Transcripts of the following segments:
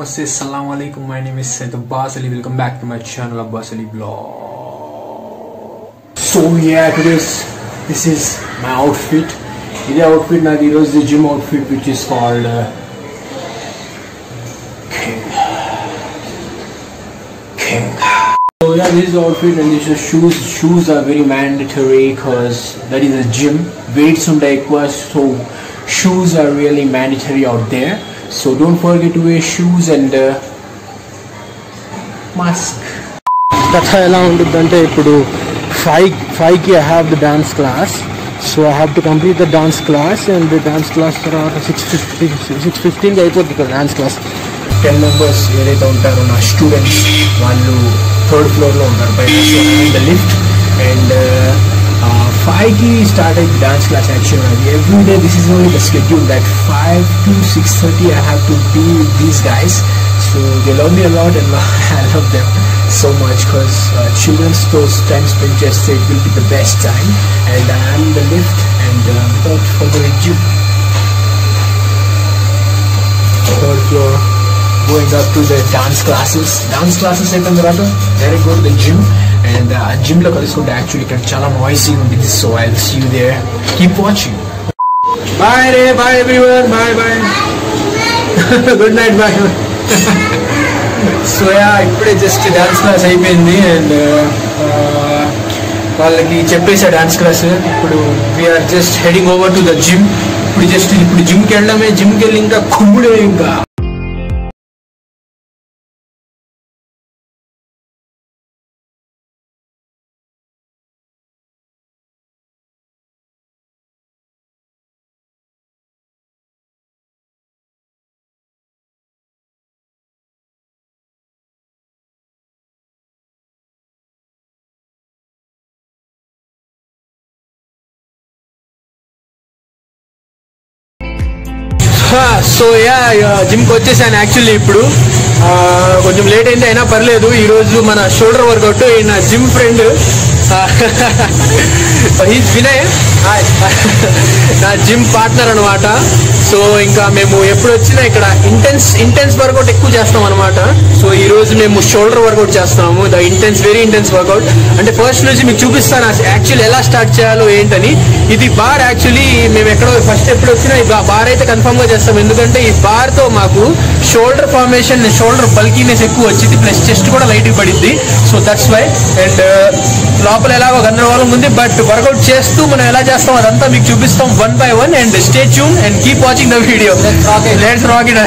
Namaste, Assalamu alaikum. My name is Seth Abbas Ali. Welcome back to my channel Abbas Ali Vlog. So yeah, this is my outfit. This outfit now is the gym outfit which is called King. So yeah, this is the outfit and these are shoes. Shoes are very mandatory because that is a gym. Weights on the aqua, so shoes are really mandatory out there. So don't forget to wear shoes and mask. That's how I ఇప్పుడు 5కి I have the dance class, so I have to complete the dance class, and the dance class తర్వాత 6:15కి అయిపోతుంది కదా dance class. 10 members ఏదైతే ఉంటారో నా students వాళ్ళు 3rd floor లో ఉంటారు బయట. So in the lift and 5కి start at dance class actually. Every day this is only the schedule that 5 to 6:30 I have to be with these guys. So they love me a lot and I love them so much because children's those time spent just it will be the best time. And I'm in the lift and without further ado, 3rd floor, going up to the dance classes. Dance classes అయిపోయిన తర్వాత direct go to the gym. And gym lo kaluskunte actually ikkada chala noisy untindi, so I'll see you there. Keep watching. Bye re, bye everyone, bye bye. Good night, bye. So yeah, ippude just dance class ayipindi and వాళ్ళకి చెప్పేసా dance class. ఇప్పుడు we are just heading over to the gym. ఇప్పుడు జిమ్కి వెళ్ళడమే, జిమ్కి వెళ్ళి ఇంకా కుమ్ముడే ఇంకా. సో యా జిమ్కి వచ్చేసాను యాక్చువల్లీ. ఇప్పుడు కొంచెం లేట్ అయింది అయినా పర్లేదు. ఈరోజు మన షోల్డర్ వర్కౌట్ నా జిమ్ ఫ్రెండ్ వినయ్, నా జిమ్ పార్ట్నర్ అనమాట. సో ఇంకా మేము ఎప్పుడు వచ్చినా ఇక్కడ ఇంటెన్స్ వర్కౌట్ ఎక్కువ చేస్తాం అనమాట. సో ఈ రోజు మేము షోల్డర్ వర్కౌట్ చేస్తాము. The very intense workout. అంటే ఫస్ట్ నుంచి మీకు చూపిస్తాను యాక్చువల్లీ ఎలా స్టార్ట్ చేయాలో ఏంటని. ఇది బార్ యాక్చువల్లీ మేము ఫస్ట్ ఎప్పుడు వచ్చినా ఈ బార్ అయితే కన్ఫర్మ్ గా చేస్తాం, ఎందుకంటే ఈ బార్ తో మాకు షోల్డర్ ఫార్మేషన్, షోల్డర్ బల్కీనెస్ ఎక్కువ వచ్చింది, ప్లస్ చెస్ట్ కూడా లైట్ పడింది. So that's why. అండ్ లోపల ఎలాగో గందరగోళం ఉంది, బట్ వర్కౌట్ చేస్తూ మనం ఎలా చేస్తాం అదంతా మీకు చూపిస్తాం 1 by 1. And stay tune and keep watching the video. Let's rock it.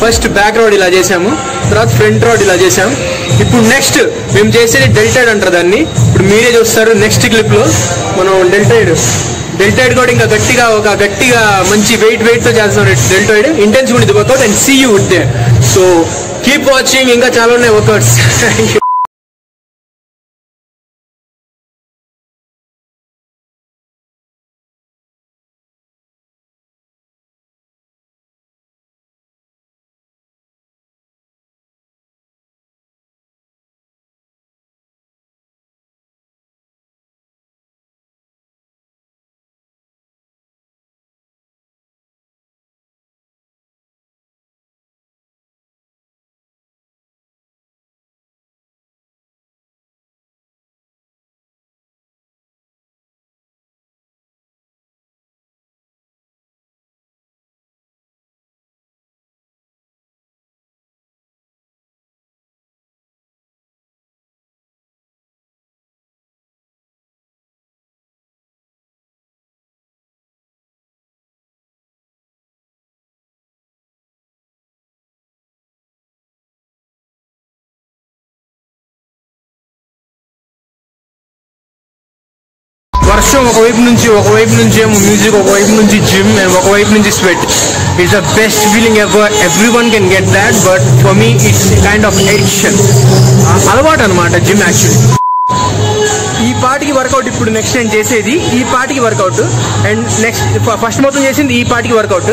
First back road ఇలా చేసాము, తర్వాత ఫ్రంట్ రోడ్ ఇలా చేసాము. ఇప్పుడు నెక్స్ట్ మేము చేసేది డెల్టైడ్ అంటారు దాన్ని. ఇప్పుడు మీరే చూస్తారు నెక్స్ట్ క్లిప్ లో మనం డెల్టైడ్ కూడా ఇంకా గట్టిగా మంచి వెయిట్ తో చేస్తాం. డెల్టైడ్ ఇంటెన్స్ ఉంటుంది workout and see you would they. So keep watching, ఇంకా చాలా ఉన్నాయి వర్కౌట్స్. వర్షం ఒకవైపు నుంచి ఏమో మ్యూజిక్, ఒకవైపు నుంచి జిమ్ అండ్ ఒకవైపు నుంచి sweat. It's the best feeling ever. Everyone can get that, but for me it's kind of addiction, అలవాటు అనమాట జిమ్ యాక్చువల్లీ. ఈ పార్టీకి వర్కౌట్ ఇప్పుడు నెక్స్ట్ నేను చేసేది ఈ పార్టీకి వర్కౌట్, అండ్ నెక్స్ట్ ఫస్ట్ మొత్తం చేసింది ఈ పార్టీకి వర్కౌట్.